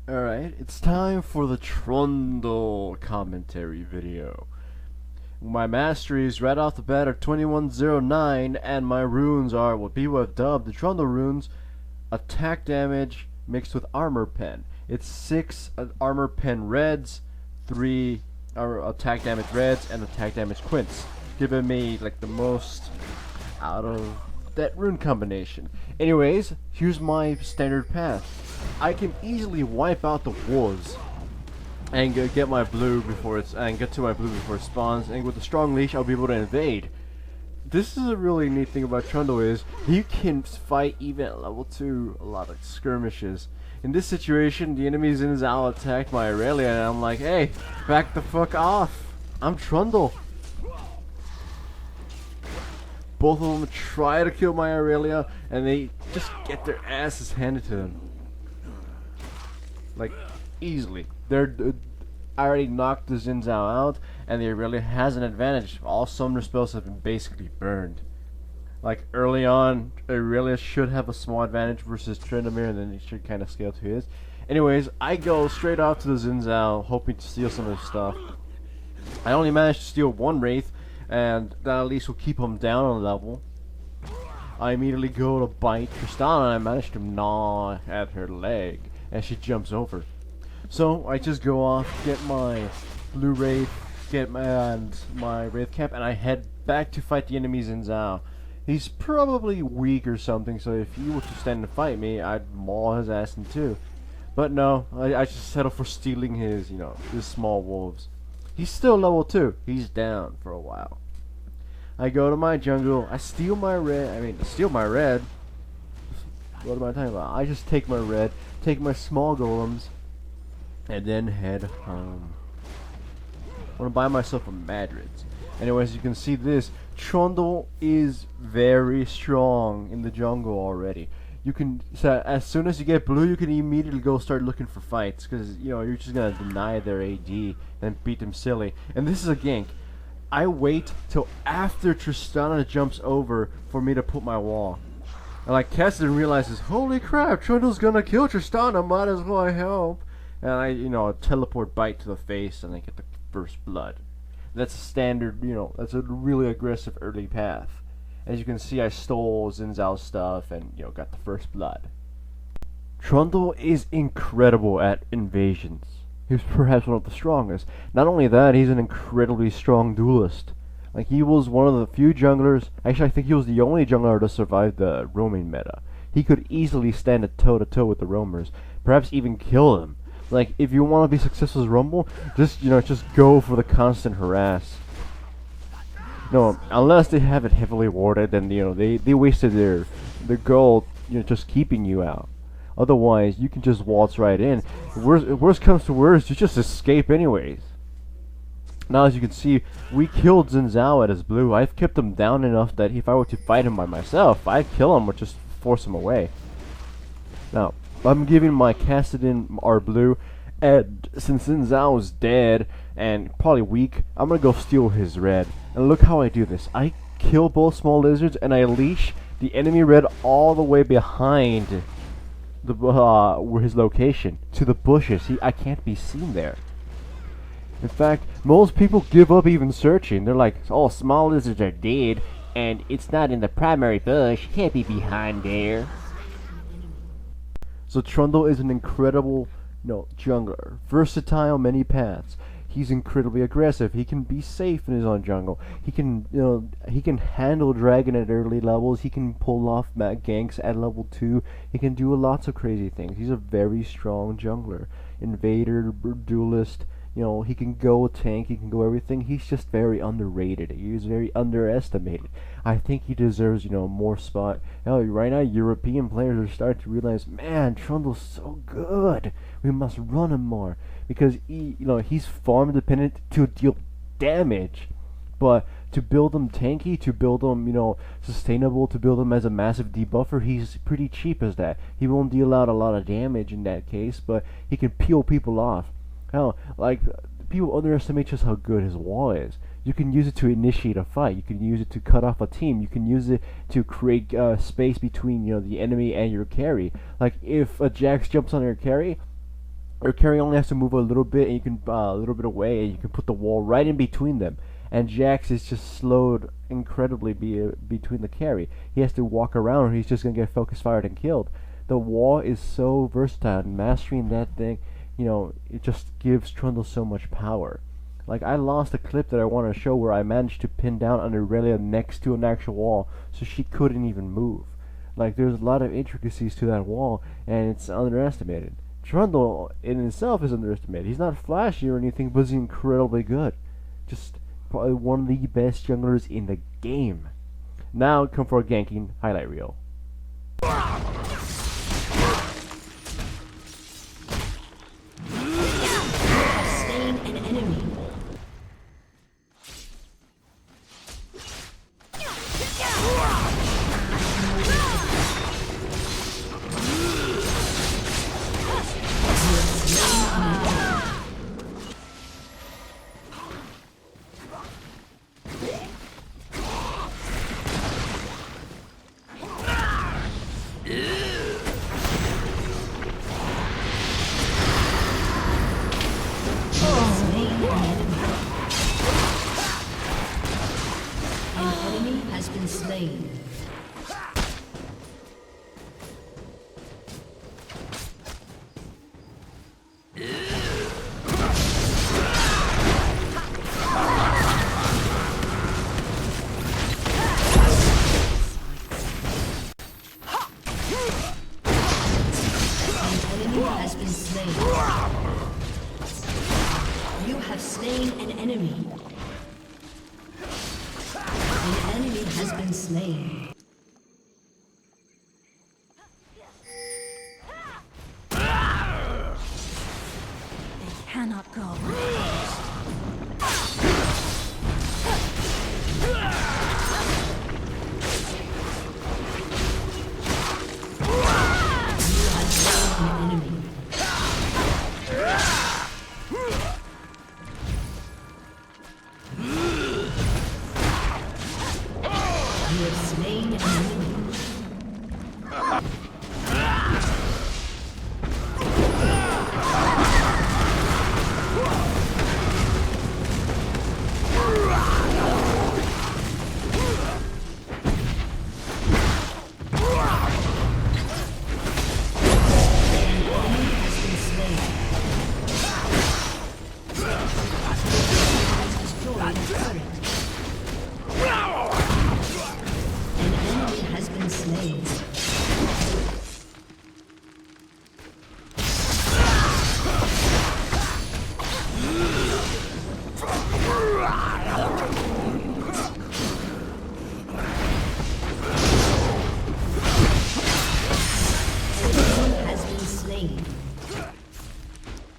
Alright, it's time for the Trundle commentary video. My masteries right off the bat are 2109, and my runes are what people have dubbed the Trundle runes, attack damage mixed with armor pen. It's 6 armor pen reds, 3 attack damage reds, and attack damage quints, giving me like the most out of that rune combination. Anyways, here's my standard path. I can easily wipe out the wolves and get my blue before it's and get to my blue before it spawns, and with a strong leash I'll be able to invade. This is a really neat thing about Trundle is you can fight even at level 2 a lot of skirmishes. In this situation, the enemies in Zal attacked my Aurelia and I'm like, hey, back the fuck off. I'm Trundle. Both of them try to kill my Aurelia and they just get their asses handed to them. Like, easily. I already knocked the Xin Zhao out, and the Aurelia has an advantage. All summoner spells have been basically burned. Like, early on, Aurelia should have a small advantage versus Tryndamere, and then it should kind of scale to his. Anyways, I go straight off to the Xin Zhao, hoping to steal some of his stuff. I only managed to steal one Wraith, and that at least will keep him down on level. I immediately go to bite Tristana, and I manage to gnaw at her leg and she jumps over. So I just go off, get my blue Wraith, get my Wraith cap, and I head back to fight the enemies in Zhao. He's probably weak or something, so if he were to stand and fight me, I'd maul his ass in two. But no, I just settle for stealing his, his small wolves. He's still level 2. He's down for a while. I go to my jungle, I steal my red, What am I talking about? I just take my red, take my small golems, and then head home. I want to buy myself a Madrids. Anyways, you can see this. Trundle is very strong in the jungle already. You can, so as soon as you get blue, you can immediately go start looking for fights, because you're just gonna deny their AD and beat them silly. And this is a gank. I wait till after Tristana jumps over for me to put my wall. And like Cassidy realizes, holy crap, Trundle's gonna kill Tristana, might as well help. And I, teleport bite to the face and I get the first blood. That's a standard, that's a really aggressive early path. As you can see, I stole Xin Zhao's stuff and, got the first blood. Trundle is incredible at invasions. He's perhaps one of the strongest. Not only that, he's an incredibly strong duelist. Like, he was one of the few junglers, actually I think he was the only jungler to survive the roaming meta. He could easily stand a toe-to-toe with the roamers, perhaps even kill them. Like, if you want to be successful as Rumble, just go for the constant harass. No, unless they have it heavily warded, then, they wasted their gold, just keeping you out. Otherwise, you can just waltz right in. Worst comes to worst, you just escape anyways. Now, as you can see, we killed Xin Zhao at his blue. I've kept him down enough that if I were to fight him by myself, I'd kill him or just force him away. Now, I'm giving my Kassadin our blue, and since Xin Zhao is dead and probably weak, I'm gonna go steal his red. And look how I do this. I kill both small lizards and I leash the enemy red all the way behind where his location, to the bushes. I can't be seen there. In fact, most people give up even searching. They're like, oh, small lizards are dead, and it's not in the primary bush. Can't be behind there. So Trundle is an incredible, jungler. Versatile, many paths. He's incredibly aggressive. He can be safe in his own jungle. He can, he can handle dragon at early levels. He can pull off ganks at level 2. He can do lots of crazy things. He's a very strong jungler. Invader, duelist. He can go tank, he can go everything. He's just very underrated. He's very underestimated. I think he deserves, more spot. Hell, right now, European players are starting to realize, man, Trundle's so good. We must run him more. Because, he's farm dependent to deal damage. But to build him tanky, to build him, sustainable, to build him as a massive debuffer, he's pretty cheap as that. He won't deal out a lot of damage in that case, but he can peel people off. Hell, like, people underestimate just how good his wall is. You can use it to initiate a fight. You can use it to cut off a team. You can use it to create space between, the enemy and your carry. Like, if a Jax jumps on your carry, Your carry only has to move a little bit, and you can a little bit away, and you can put the wall right in between them. And Jax is just slowed incredibly between the carry. He has to walk around, or he's just gonna get focus fired and killed. The wall is so versatile, and mastering that thing, it just gives Trundle so much power. Like, I lost a clip that I want to show where I managed to pin down an Aurelia next to an actual wall, so she couldn't even move. Like, there's a lot of intricacies to that wall, and it's underestimated. Trundle in itself is underestimated. He's not flashy or anything, but he's incredibly good. Just probably one of the best junglers in the game. Now come for a ganking highlight reel. Slain an enemy. Slain. You have slain an enemy. An enemy has been slain. They cannot go.